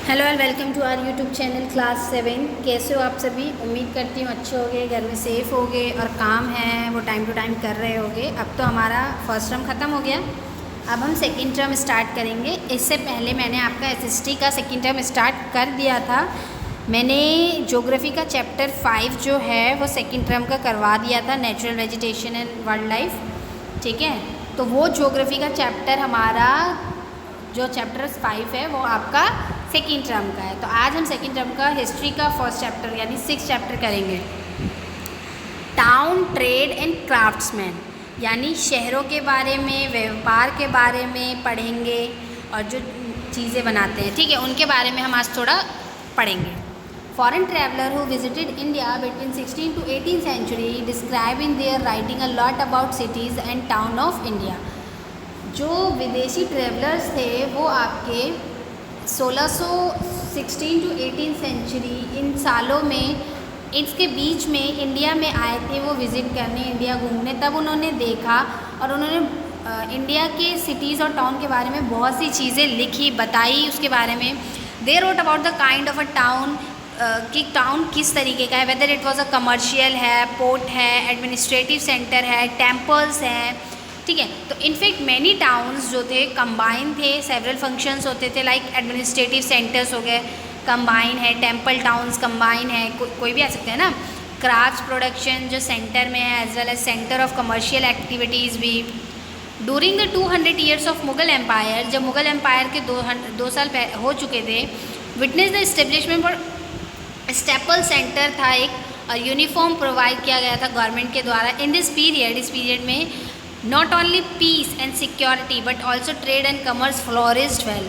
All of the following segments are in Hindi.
Hello and welcome to our YouTube channel class 7। कैसे हो आप सभी? उम्मीद करती हूँ अच्छे होगे, घर में सेफ़ होगे और काम है वो टाइम टू टाइम कर रहे होगे। अब तो हमारा फर्स्ट टर्म ख़त्म हो गया, अब हम सेकंड टर्म स्टार्ट करेंगे। इससे पहले मैंने आपका एसएसटी का सेकंड टर्म स्टार्ट कर दिया था। मैंने ज्योग्राफी का चैप्टर 5 जो है वो सेकंड टर्म का करवा दिया था, natural vegetation and wild life. ठीक है, तो वो ज्योग्राफी का चैप्टर हमारा जो चैप्टर 5 है वो आपका सेकेंड टर्म का है। तो आज हम सेकेंड टर्म का हिस्ट्री का फर्स्ट चैप्टर यानी 6 चैप्टर करेंगे। टाउन ट्रेड एंड क्राफ्ट्समैन, यानी शहरों के बारे में, व्यापार के बारे में पढ़ेंगे और जो चीज़ें बनाते हैं, ठीक है, उनके बारे में हम आज थोड़ा पढ़ेंगे। Foreign traveller who visited India between 16 to 18 century describe in their writing a lot about cities and town of India. जो विदेशी ट्रैवलर्स थे वो आपके 1616 to 18 सेंचुरी इन सालों में, इसके बीच में इंडिया में आए थे वो विज़िट करने, इंडिया घूमने। तब उन्होंने देखा और उन्होंने इंडिया के सिटीज़ और टाउन के बारे में बहुत सी चीज़ें लिखी, बताई उसके बारे में। They wrote about the kind of a town, कि टाउन किस तरीके का है, whether it was a commercial है, पोर्ट है, एडमिनिस्ट्रेटिव सेंटर है, टेम्पल्स हैं। ठीक है, तो इनफैक्ट मैनी टाउन्स जो थे कंबाइन थे, सेवरल फंक्शंस होते थे, लाइक एडमिनिस्ट्रेटिव सेंटर्स हो गए कंबाइन है, टेम्पल टाउन्स कंबाइन है, कोई भी आ सकते हैं ना। क्राफ्ट्स प्रोडक्शन जो सेंटर में है, as well as centre of commercial activities भी। During the 200 years of Mughal empire, जब मुगल एम्पायर के 2 साल हो चुके थे, witness the establishment for staple centre था एक, और यूनिफॉर्म प्रोवाइड किया गया था गवर्नमेंट के द्वारा। इन दिस पीरियड, इस पीरियड में not only peace and security but also trade and commerce flourished well.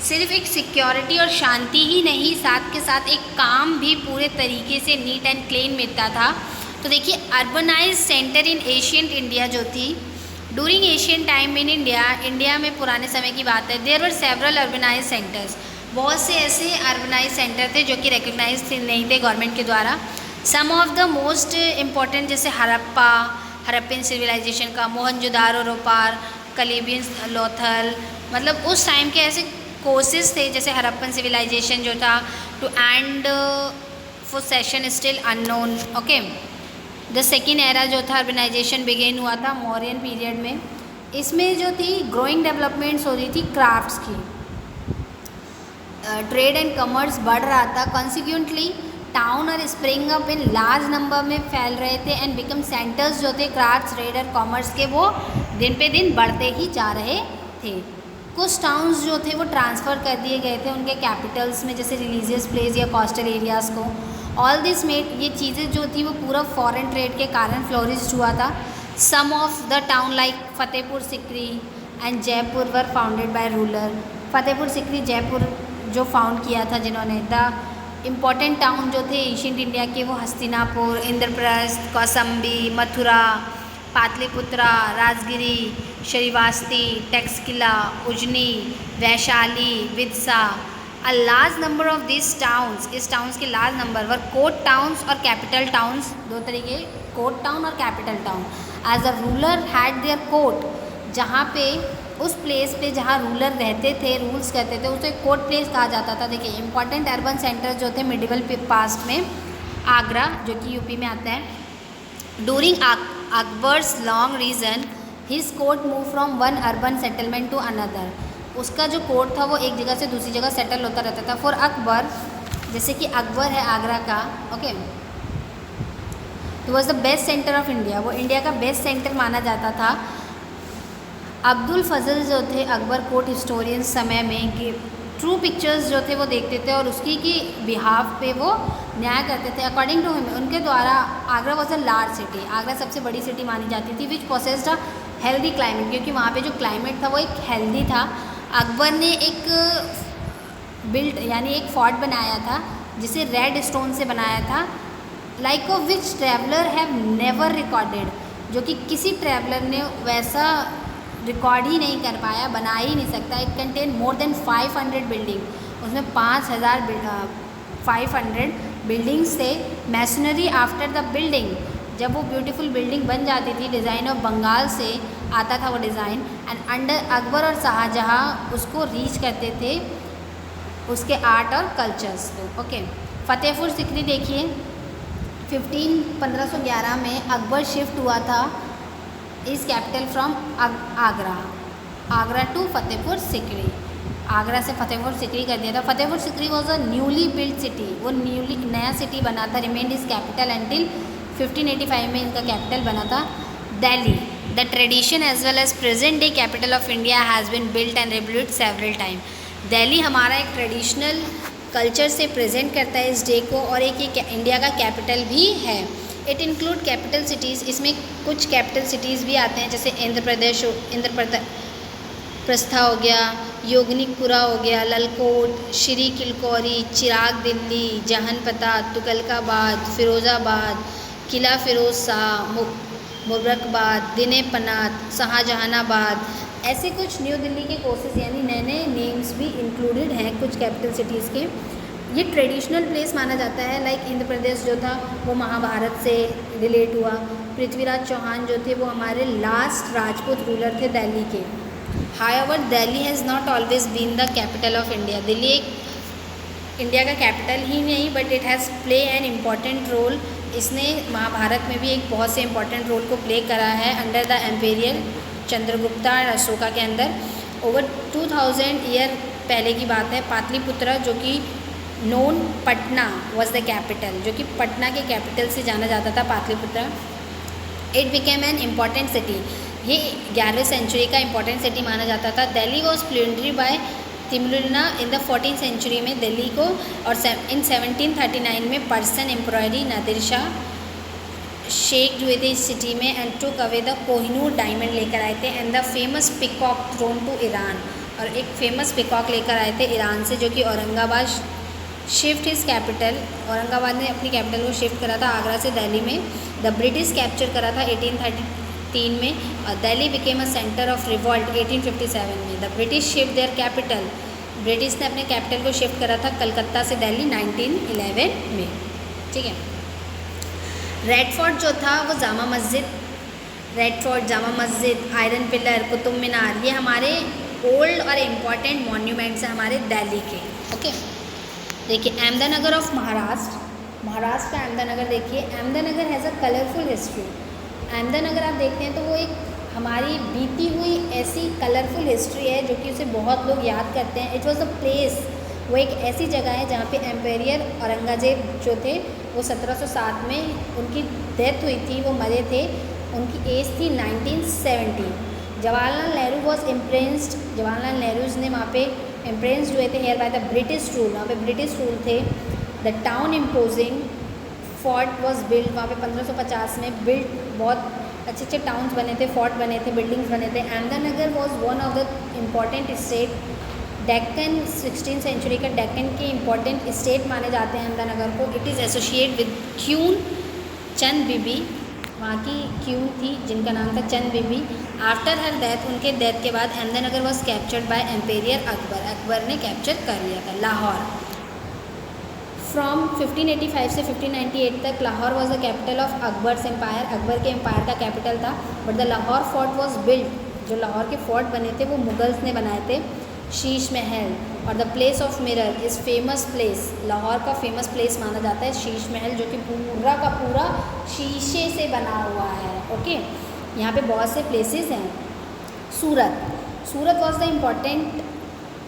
सिर्फ एक सिक्योरिटी और शांति ही नहीं, साथ के साथ एक काम भी पूरे तरीके से नीट एंड क्लीन मिलता था। तो देखिए, urbanise centre in ancient India जो थी, during Asian time in India, India में पुराने समय की बात है, there were several urbanise centres. बहुत से ऐसे अर्बनाइज सेंटर थे जो कि रिकग्नाइज नहीं थे गवर्नमेंट के द्वारा। सम ऑफ द मोस्ट इम्पॉर्टेंट जैसे हड़प्पन सिविलाइजेशन का, मोहनजोदारो रोपार, कलीबियन लोथल, मतलब उस टाइम के ऐसे कोर्सेज थे जैसे हड़प्पन सिविलाइजेशन जो था, to end for session still unknown. Okay, the second era जो था अर्बनाइजेशन बिगेन हुआ था मौर्यन पीरियड में। इसमें जो थी ग्रोइंग डेवलपमेंट्स हो रही थी क्राफ्ट्स की, ट्रेड एंड कमर्स बढ़ रहा था। कॉन्सिक्वेंटली टाउन और spring up in large number में फैल रहे थे एंड बिकम सेंटर्स जो थे क्राफ्ट्स, ट्रेड और कॉमर्स के, वो दिन पे दिन बढ़ते ही जा रहे थे। कुछ टाउन्स जो थे वो ट्रांसफ़र कर दिए गए थे उनके कैपिटल्स में, जैसे रिलीजियस प्लेस या कोस्टल एरियाज़ को। ऑल दिस मेड, ये चीज़ें जो थी वो पूरा फॉरेन ट्रेड के कारण फ्लोरिश हुआ था। Some of the town like Fatehpur Sikri and Jaipur were founded by ruler. Fatehpur Sikri, Jaipur जो फाउंड किया था जिन्होंने। द इम्पॉर्टेंट टाउन जो थे एशियंट इंडिया के वो Hastinapur, Indraprastha, Kaushambi, Mathura, Pataliputra, Rajgiri, Shravasti, Taxila, Ujjaini, Vaishali, Vidisha. A large number of this towns, इस टाउन्स के large number were court towns और कैपिटल टाउन्स, दो तरीके, कोर्ट टाउन और capital town. As a ruler had their court, जहाँ पे उस प्लेस पे जहाँ रूलर रहते थे, रूल्स करते थे, उसे कोर्ट प्लेस कहा जाता था। देखिए, इंपॉर्टेंट अर्बन सेंटर्स जो थे मिडिवल पास्ट में, आगरा जो कि यूपी में आता है। During Akbar's long reign, his court move from one urban settlement to another. उसका जो कोर्ट था वो एक जगह से दूसरी जगह सेटल होता रहता था। फॉर अकबर, जैसे कि अकबर है आगरा का, ओके, तो was the best centre of India, वो इंडिया का बेस्ट सेंटर माना जाता था। अब्दुल फजल जो थे अकबर कोर्ट हिस्टोरियन समय में, कि ट्रू पिक्चर्स जो थे वो देखते थे और उसकी की बिहाफ पे वो न्याय करते थे। अकॉर्डिंग टू हिम, उनके द्वारा Agra was a large city, Agra सबसे बड़ी सिटी मानी जाती थी, विच पोसेस्ड अ हेल्दी क्लाइमेट, क्योंकि वहाँ पे जो क्लाइमेट था वो एक हेल्दी था। अकबर ने एक बिल्ट यानी एक फोर्ट बनाया था जिसे रेड स्टोन से बनाया था, like of which traveller have never recorded, जो कि किसी ट्रैवलर ने वैसा रिकॉर्ड ही नहीं कर पाया, बना ही नहीं सकता। It contain more than 500 building, उसमें 500 बिल्डिंग्स थे। मैसनरी आफ्टर द बिल्डिंग, जब वो ब्यूटीफुल बिल्डिंग बन जाती थी, डिज़ाइन ऑफ बंगाल से आता था वो डिज़ाइन, एंड अंडर अकबर और शाहजहाँ उसको रीच करते थे उसके आर्ट और कल्चर्स को। ओके, फतेहपुर सिकरी देखिए, 1511 में अकबर शिफ्ट हुआ था इस capital from Agra to Fatehpur Sikri. Agra से फतेहपुर सिकरी कर दिया था। Fatehpur Sikri was a newly build city, वो नया सिटी बना था। रिमेन्ड इज कैपिटल एंटिल 1585 में इनका कैपिटल बना था। Delhi, the tradition as well as present day capital of India has been built and rebuilt several time. Delhi हमारा एक ट्रेडिशनल कल्चर से प्रेजेंट करता है इस डे को, और एक ये इंडिया का कैपिटल भी है। इट इंक्लूड कैपिटल सिटीज़, इसमें कुछ कैपिटल सिटीज़ भी आते हैं, जैसे इंद्रप्रस्था हो गया, योगनिकपुरा हो गया, ललकोट, श्री किलकौरी, चिराग दिल्ली, जहानपता, तुगलकाबाद, फिरोज़ाबाद, किला फिरोज शाह, मुबरकबाद, दिने पनात, शाहजहानाबाद, ऐसे कुछ न्यू दिल्ली के कोर्सेज यानी नए नए नेम्स भी इंक्लूडेड हैं कुछ कैपिटल सिटीज़ के। ये ट्रेडिशनल प्लेस माना जाता है। लाइक इंद्र प्रदेश जो था वो महाभारत से रिलेट हुआ। पृथ्वीराज चौहान जो थे वो हमारे लास्ट राजपूत रूलर थे दिल्ली के। However Delhi has not always been the capital of India. Delhi एक इंडिया का कैपिटल ही नहीं, but it has play an important role. इसने महाभारत में भी एक बहुत से इम्पॉर्टेंट रोल को प्ले करा है अंडर द एम्पेरियल चंद्रगुप्ता और अशोका के अंदर। ओवर 2000 ईयर पहले की बात है। पाटलिपुत्रा जो कि known Patna was the capital, जो कि पटना के कैपिटल से जाना जाता था Pataliputra. It became an important city. ये 11वीं सेंचुरी का इम्पॉर्टेंट सिटी माना जाता था। Delhi was plundered by Timur in the 14th century में दिल्ली को, और इन 1739 में पर्सन एम्प्रॉयरी नादिर शाह शेख जो थे इस सिटी में and took away the Kohinoor diamond लेकर आए थे and the famous peacock throne to Iran, और एक फेमस पिकॉक लेकर आए थे ईरान से, जो कि Aurangabad shift his capital. Aurangabad ने अपनी कैपिटल को शिफ्ट करा था आगरा से दिल्ली में। द ब्रिटिश कैप्चर करा था 1833 में, और Delhi became a centre of revolt 1857 में। The British shift their capital, British ने अपने कैपिटल को शिफ्ट करा था कलकत्ता से दिल्ली 1911 में। ठीक है। रेड फोर्ट जो था वो Jama Masjid, red fort, Jama Masjid, iron pillar, Qutub Minar, ये हमारे ओल्ड और इम्पॉर्टेंट मॉन्यूमेंट्स हैं हमारे दिल्ली के। ओके, देखिए अहमदनगर ऑफ महाराष्ट्र, महाराष्ट्र का अहमदनगर देखिए। Ahmednagar has a colourful history. Ahmednagar आप देखते हैं तो वो एक हमारी बीती हुई ऐसी कलरफुल हिस्ट्री है जो कि उसे बहुत लोग याद करते हैं। इट वॉज अ प्लेस, वो एक ऐसी जगह है जहाँ पे एम्पेरियर औरंगजेब जो थे वो 1707 में उनकी डेथ हुई थी, वो मरे थे। उनकी एज थी 1970। जवाहरलाल नेहरू वॉज इम्प्रेस्ड, जवाहरलाल नेहरू ने वहाँ पे इम्प्रेस्ड हुए थे here by the British rule, वहाँ पे ब्रिटिश रूल थे। The town imposing fort was build, वहाँ पे 1550 में बिल्ड, बहुत अच्छे अच्छे टाउन्स बने थे, फोर्ट बने थे, बिल्डिंग्स बने थे। Ahmednagar was one of the important state. Deccan 16th century का डेक्कन के इम्पॉर्टेंट स्टेट माने जाते हैं अहमदनगर को। It is associate with queen Chand Bibi, वहाँ की क्यून थी जिनका नाम था Chand Bibi. After her death, उनके डेथ के बाद Ahmednagar was captured by emperor Akbar, Akbar ने कैप्चर कर लिया था। लाहौर, फ्रॉम 1585 से 1598 तक Lahore was the capital of Akbar's empire, Akbar के एम्पायर का कैपिटल था। But the Lahore fort was build, जो लाहौर के फोर्ट बने थे वो मुगल्स ने बनाए थे। शीश महल और the place of mirror is famous place, Lahore का फेमस प्लेस माना जाता है शीश महल, जो कि पूरा का पूरा शीशे से बना हुआ है। ओके, यहाँ पे बहुत से प्लेसेस हैं। Surat, Surat was the important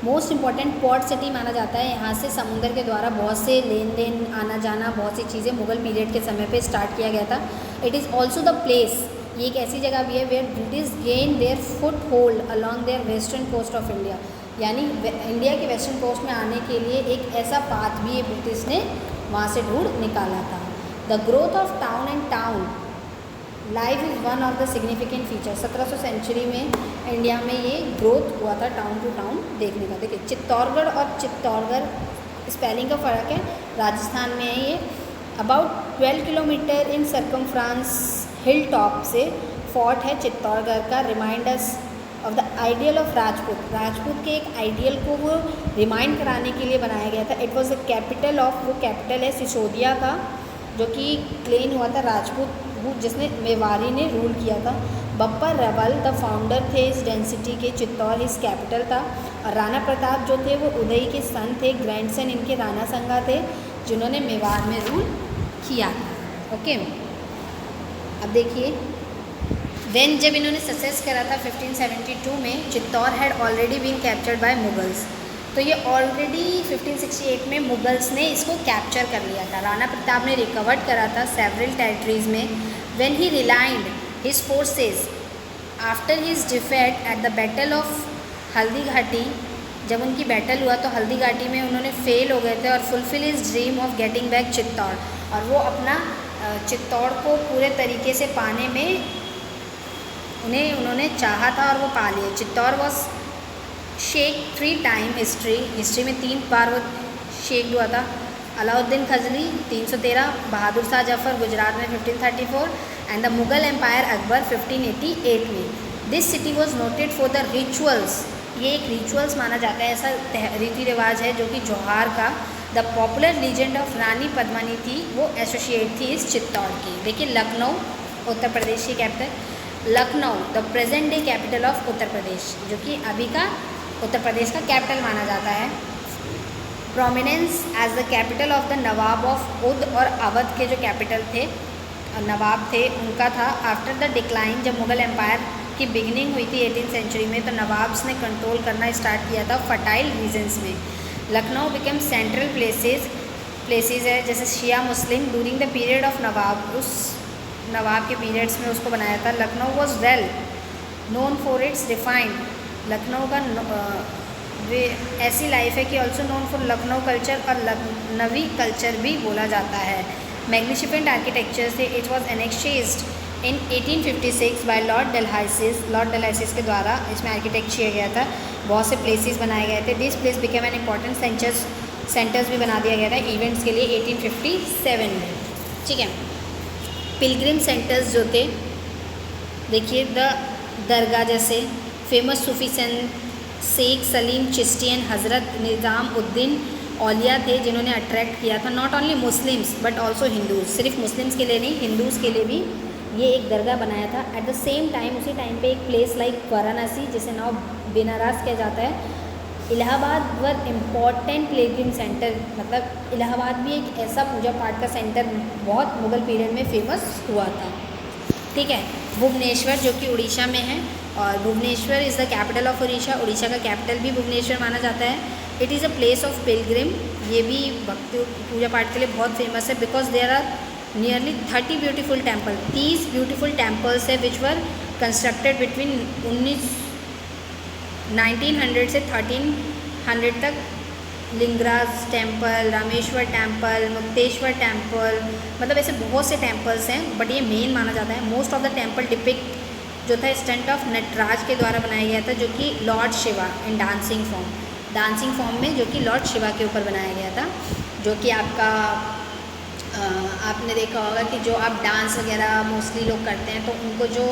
most important port city माना जाता है। यहाँ से समुंदर के द्वारा बहुत से लेन देन, आना जाना, बहुत सी चीज़ें मुग़ल पीरियड के समय पे स्टार्ट किया गया था। It is also the place, ये एक ऐसी जगह भी है where British gain their foothold along their western coast of India, यानी इंडिया के वेस्टर्न कोस्ट में आने के लिए एक ऐसा पाथ भी ये ब्रिटिश ने वहाँ से ढूंढ निकाला था। The growth of town and town life is one of the significant feature. 1700 century में इंडिया में ये ग्रोथ हुआ था टाउन टू टाउन देखने का। देखिए चित्तौड़गढ़ और चित्तौड़गढ़ स्पेलिंग का फ़र्क है, राजस्थान में है ये। About 12 kilometre in circumference hill top से फोर्ट है चित्तौड़गढ़ का। Reminders of the ideal of Rajput, Rajput के एक आइडियल को वो रिमाइंड कराने के लिए बनाया गया था। It was the capital of, वो कैपिटल है सिसोदिया का। जो कि क्लेम हुआ था राजपूत जिसने मेवाड़ी ने रूल किया था। बप्पर रवल द फाउंडर थे इस डेंसिटी के, चित्तौड़ इस कैपिटल था। और राणा प्रताप जो थे वो उदय के सन थे, ग्रैंडसन इनके राणा संगा थे जिन्होंने मेवाड़ में रूल किया था। ओके, अब देखिए देन जब इन्होंने सक्सेस करा था 1572 में, Chittor had already been captured by Mughals. तो ये ऑलरेडी 1568 में मुगल्स ने इसको कैप्चर कर लिया था। राणा प्रताप ने रिकवर्ड करा था सेवरल टेरिटरीज में when he relied his forces after his defeat at the battle of Haldi Ghati. जब उनकी बैटल हुआ तो हल्दी घाटी में उन्होंने फेल हो गए थे और fulfil his dream of getting back Chittor, और वो अपना चित्तौड़ को पूरे तरीके से पाने में उन्होंने चाहा था और वो पा लिए। Chittor was shake 3 time history में 3 बार वो शेक हुआ था। अलाउद्दीन खजली 313, बहादुर शाह जफर गुजरात में 1534 and the Mughal empire Akbar 1588 में। This city was noted for the rituals, ये एक रिचुअल्स माना जाता है, ऐसा रीति रिवाज है जो कि जौहार का। द पॉपुलर लीजेंड ऑफ रानी पद्मिनी थी, वो एसोसिएट थी इस चित्तौड़ की। देखिए लखनऊ उत्तर प्रदेश की capital, Lucknow the present day capital of Uttar Pradesh, जो कि अभी का उत्तर प्रदेश का कैपिटल माना जाता है। Prominence as the capital of the Nawab of Oudh और अवध के जो कैपिटल थे, नवाब थे, उनका था। आफ्टर द डिक्लाइन, जब मुगल एम्पायर की बिगिनिंग हुई थी 18th सेंचुरी में, तो नवाब्स ने कंट्रोल करना स्टार्ट किया था फर्टाइल रीजन्स में। लखनऊ बिकम सेंट्रल प्लेसेस है, जैसे Shia Muslim during the period of nawab, उस नवाब के पीरियड्स में उसको बनाया था। Lucknow was well known for its refined, Lucknow का ऐसी लाइफ है कि also known for Lucknow culture, और लखनवी कल्चर भी बोला जाता है। मैग्निफिसेंट आर्किटेक्चर से it was annexed in 1856 by Lord Dalhousie के द्वारा इसमें आर्किटेक्ट किया गया था। बहुत से प्लेसेस बनाए गए थे। This place became an important centres भी बना दिया गया था इवेंट्स के लिए 1857 में। ठीक है, पिलग्रिम सेंटर्स जो थे, देखिए द दरगाह जैसे famous Sufi Sant Sheikh Salim Chishti and Hazrat Nizamuddin औलिया थे जिन्होंने अट्रैक्ट किया था not only Muslims but also Hindus, सिर्फ मुस्लिम्स के लिए नहीं, हिंदूज़ के लिए भी ये एक दरगाह बनाया था। एट द सेम टाइम उसी टाइम पे एक प्लेस लाइक वाराणसी, जिसे नाउ बेनारस किया जाता है, इलाहाबाद वर इम्पॉर्टेंट पिलग्रिम सेंटर, मतलब इलाहाबाद भी एक ऐसा पूजा पाठ का सेंटर बहुत मुग़ल पीरियड में फेमस हुआ था। ठीक है, भुवनेश्वर जो कि उड़ीसा में है, और Bhubaneswar is the capital of Orissa, Orissa का कैपिटल भी भुवनेश्वर माना जाता है। It is a place of pilgrim, ये भी भक्ति पूजा पाठ के लिए बहुत फेमस है, because there are nearly 30 beautiful temple, 30 beautiful temples है विच वर कंस्ट्रक्टेड बिटवीन 1900 से 1300 तक। Lingaraj temple, Rameshwar temple, Mukteshwar temple, मतलब ऐसे बहुत से टेम्पल्स हैं, बट ये मेन माना जाता है। Most of the temple depict जो था स्टंट ऑफ नटराज के द्वारा बनाया गया था, जो कि लॉर्ड शिवा इन डांसिंग फॉर्म में, जो कि लॉर्ड शिवा के ऊपर बनाया गया था। जो कि आपने देखा होगा कि जो आप डांस वगैरह मोस्टली लोग करते हैं, तो उनको जो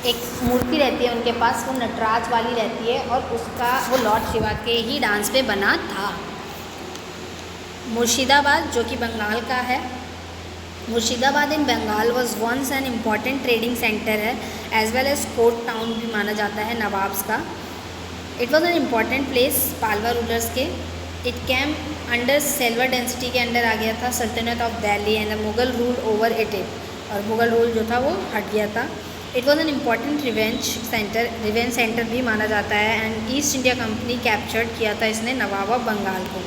एक मूर्ति रहती है उनके पास, वो नटराज वाली रहती है, और उसका वो लॉर्ड शिवा के ही डांस पे बना था। मुर्शिदाबाद जो कि बंगाल का है, Murshidabad in Bengal was once an important trading centre है, as well as court town भी माना जाता है नवाब्स का। It was an important place पालवा रूलर्स के। इट कैम अंडर सेल्वर डेंसिटी के अंडर आ गया था सल्तनत of Delhi and the Mughal rule over it, और मुगल रूल जो था वो हट गया था। It was an important revenue centre भी माना जाता है, and east India company captured किया था इसने नवाब ऑफ बंगाल को।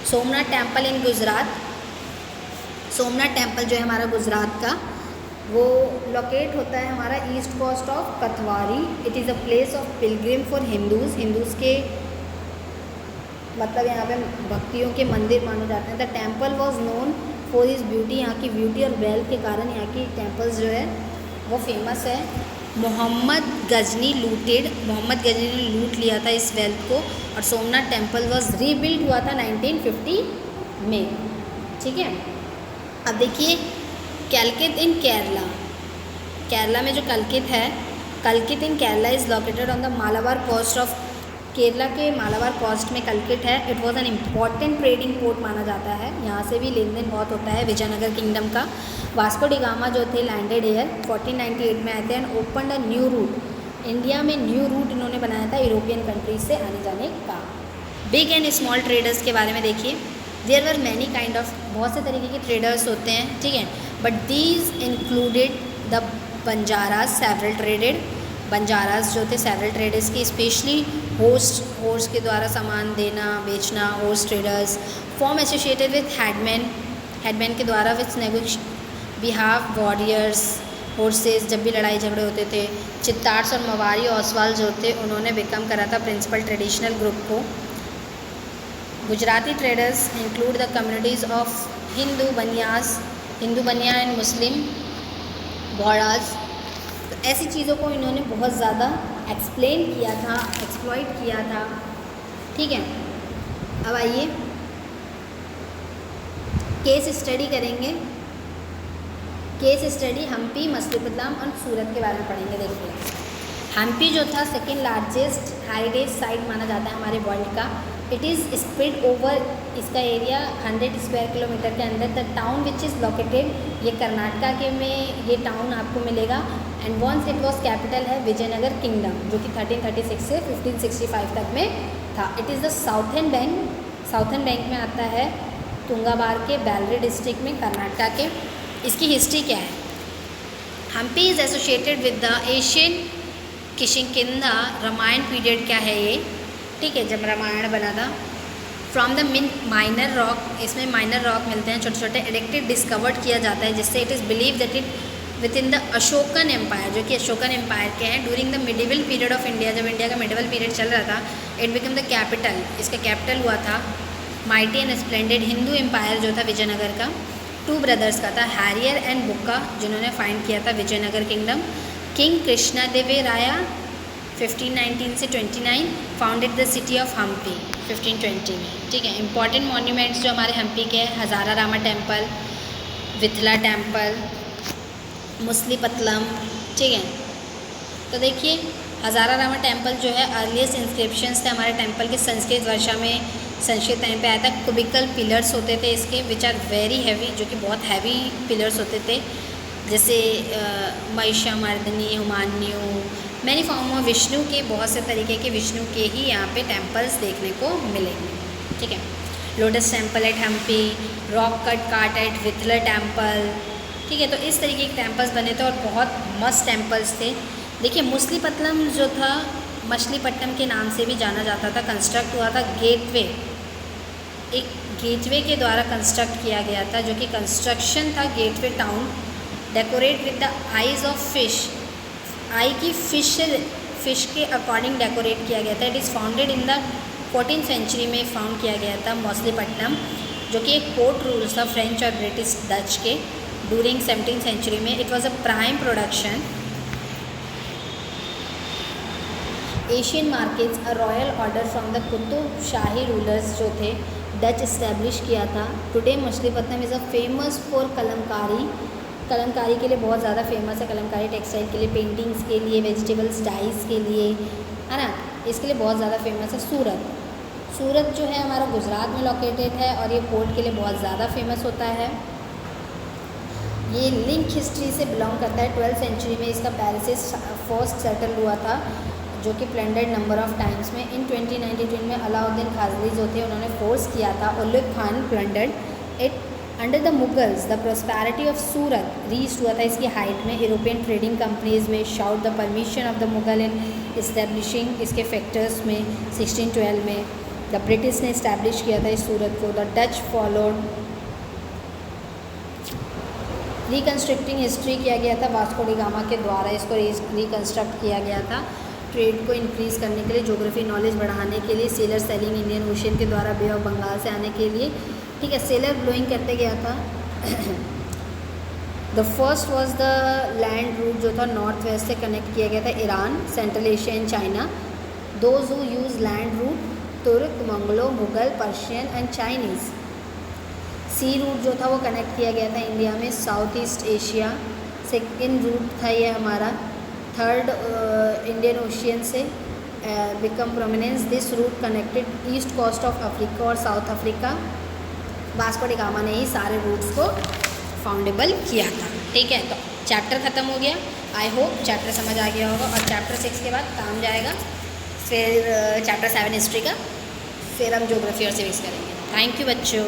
Somnath temple in Gujarat, Somnath temple जो है हमारा गुजरात का, वो लोकेट होता है हमारा ईस्ट कोस्ट ऑफ कथवारी। It is a place of pilgrim for Hindus के, मतलब यहाँ पे भक्तियों के मंदिर माने जाते हैं। The temple was known for his beauty, यहाँ की ब्यूटी और वेल्थ के कारण यहाँ की टेम्पल्स जो है वो फेमस है। मोहम्मद गजनी ने लूट लिया था इस वेल्थ को, और सोमनाथ टेम्पल वॉज रीबिल्ड हुआ था 1950 में। ठीक है, अब देखिए कैलकित इन केरला में जो कलकित है, Calicut in Kerala is located on the Malabar coast of Kerala के मालाबार कोस्ट में कलकट है। It was an important trading port माना जाता है, यहाँ से भी लेन देन बहुत होता है विजयनगर किंगडम का। वास्को डी गामा जो थे लैंडेड एयर 1498 में आए थे and open a new root. India में न्यू रूट इन्होंने बनाया था यूरोपियन कंट्रीज से आने जाने का। बिग एंड स्मॉल ट्रेडर्स के बारे में देखिए, there were many kind of, बहुत से तरीके के ट्रेडर्स होते हैं, ठीक है, but these included the Banjaras several traded. Banjaras जो थे सेवरल ट्रेडर्स की, स्पेशली होर्स के द्वारा सामान देना बेचना, horse traders. Form associated with headman के द्वारा with negotiate behalf warriors horses, जब भी लड़ाई झगड़े होते थे। चित्तार्स और मवारी ओसवाल जो थे उन्होंने बिकम करा था प्रिंसिपल ट्रेडिशनल ग्रुप को। Gujarati traders include the communities of Hindu बनिया एंड मुस्लिम बोड़ाज। तो ऐसी चीज़ों को इन्होंने बहुत ज़्यादा एक्सप्लेन किया था, एक्सप्लॉइट किया था, ठीक है। अब आइए केस स्टडी करेंगे। केस स्टडी हम्पी, मछलीपट्टनम और सूरत के बारे में पढ़ेंगे। देखिए हम्पी जो था सेकेंड लार्जेस्ट हेरिटेज साइट माना जाता है हमारे वर्ल्ड का। इट इज़ स्प्रेड ओवर, इसका एरिया 100 स्क्वायर किलोमीटर के अंदर। The town which is located, ये कर्नाटका के में ये टाउन आपको मिलेगा। And once it was capital है विजयनगर किंगडम, जो कि 1336 से 1565 तक में था। It is the southern bank में आता है, तुंगाबार के बेलरी डिस्ट्रिक्ट में, कर्नाटका के। इसकी हिस्ट्री क्या है? Hampi is associated with the Asian Kishkindha Ramayana period. क्या है ये? ठीक है, जब रामायण बना था। फ्रॉम द माइनर रॉक, इसमें माइनर रॉक मिलते हैं छोटे छोटे, एडिक्टेड डिस्कवर्ड किया जाता है, जिससे it is believe that it within the Ashokan empire, जो कि अशोकन एम्पायर के हैं। During the medieval period of India, जब इंडिया का मिडिवल पीरियड चल रहा था, इट बिकम द कैपिटल, इसका कैपिटल हुआ था। Mighty and splendid Hindu empire जो था विजयनगर का, 2 ब्रदर्स का था, हैरियर एंड बुक्का, जिन्होंने फाइंड किया था विजयनगर किंगडम। किंग कृष्णदेवराया 1519 से 29 founded the city of Hampi 1520 में, ठीक है। इंपॉर्टेंट मॉन्यूमेंट्स जो हमारे हम्पी के हैं, हज़ारा रामा टेम्पल, विथला टेम्पल, मछलीपट्टनम, ठीक है। तो देखिए हज़ारा रामा टेम्पल जो है, अर्लीस्ट इंस्क्रिप्शंस थे हमारे टेम्पल के संस्कृत वर्षा में, संस्कृत टाइम पे आया था। कुबिकल पिलर्स होते थे इसके, विच आर वेरी हैवी, जो कि बहुत हैवी पिलर्स होते थे, जैसे Mahishamardini, हुमान्यू, many form of Vishnu के, बहुत से तरीके के विष्णु के ही यहाँ पे टेम्पल्स देखने को मिलेंगे, ठीक है। Lotus temple at Hampi, rock cut cart at Vitthala temple, ठीक है। तो इस तरीके के टेम्पल्स बने थे और बहुत मस्त टेम्पल्स थे। देखिए मछलीपट्टनम जो था, मछलीपट्टनम के नाम से भी जाना जाता था, कंस्ट्रक्ट हुआ था गेटवे, एक गेटवे के द्वारा कंस्ट्रक्ट किया गया था, जो कि कंस्ट्रक्शन था gateway town. Decorate with the eyes of fish, eye की फिश के अकॉर्डिंग डेकोरेट किया गया था। It is founded in the 14th century में फाउंड किया गया था मछलीपट्टनम, जो कि एक पोर्ट रूल्स था फ्रेंच और ब्रिटिश डच के ड्यूरिंग 17th सेंचुरी में। It was a prime production. Asian markets, a royal order from the Qutb Shahi rulers जो थे, डच इस्टेब्लिश किया था। Today Machilipatnam is a famous for Kalamkari के लिए बहुत ज़्यादा फेमस है, कलमकारी टेक्सटाइल के लिए, पेंटिंग्स के लिए, वेजिटेबल्स डाइस के लिए, है ना, इसके लिए बहुत ज़्यादा फेमस है। सूरत जो है हमारा गुजरात में लोकेटेड है और ये पोर्ट के लिए बहुत ज़्यादा फेमस होता है। ये लिंक हिस्ट्री से बिलोंग करता है। 12th सेंचुरी में इसका पैरिस फर्स्ट सेटल हुआ था, जो कि प्लेंडेड नंबर ऑफ टाइम्स में। इन 2092 में अलाउद्दीन खाजली जो थे उन्होंने फोर्स किया था, Ulugh Khan plundered it. Under the Mughals the prosperity of Surat reach हुआ था इसकी हाइट में। यूरोपियन ट्रेडिंग कंपनीज में sought the permission of the Mughal in establishing इसके फैक्टर्स में 1612 में। द ब्रिटिश ने इस्टेब्लिश किया था इस सूरत को। The Dutch followed. Reconstructing history किया गया था वास्को डी गामा के द्वारा, इसको रिकन्स्ट्रक्ट किया गया था ट्रेड को इंक्रीज़ करने के लिए, ज्योग्राफी नॉलेज बढ़ाने के लिए, सेलर सेलिंग इंडियन ओशियन के द्वारा बे ऑफ बंगाल से आने के लिए, ठीक है, सेलर ब्लोइंग करते गया था। The first was the land route जो था नॉर्थ वेस्ट से कनेक्ट किया गया था Iran, central Asia and China. Those who use land route Turk, Mongols, Mughal, Persian and Chinese. Sea route जो था वो कनेक्ट किया गया था इंडिया में south east Asia. Second route था ये हमारा, थर्ड इंडियन ओशियन से, become prominence this route connected east coast of Africa और south Africa. Vasco D gamma ने ही सारे रूट्स को फाउंडेबल किया था। ठीक है, तो चैप्टर ख़त्म हो गया। आई होप चैप्टर समझ आ गया होगा। और चैप्टर 6 के बाद काम जाएगा, फिर चैप्टर 7 हिस्ट्री का, फिर हम ज्योग्राफी और सिविक्स करेंगे। थैंक यू बच्चों।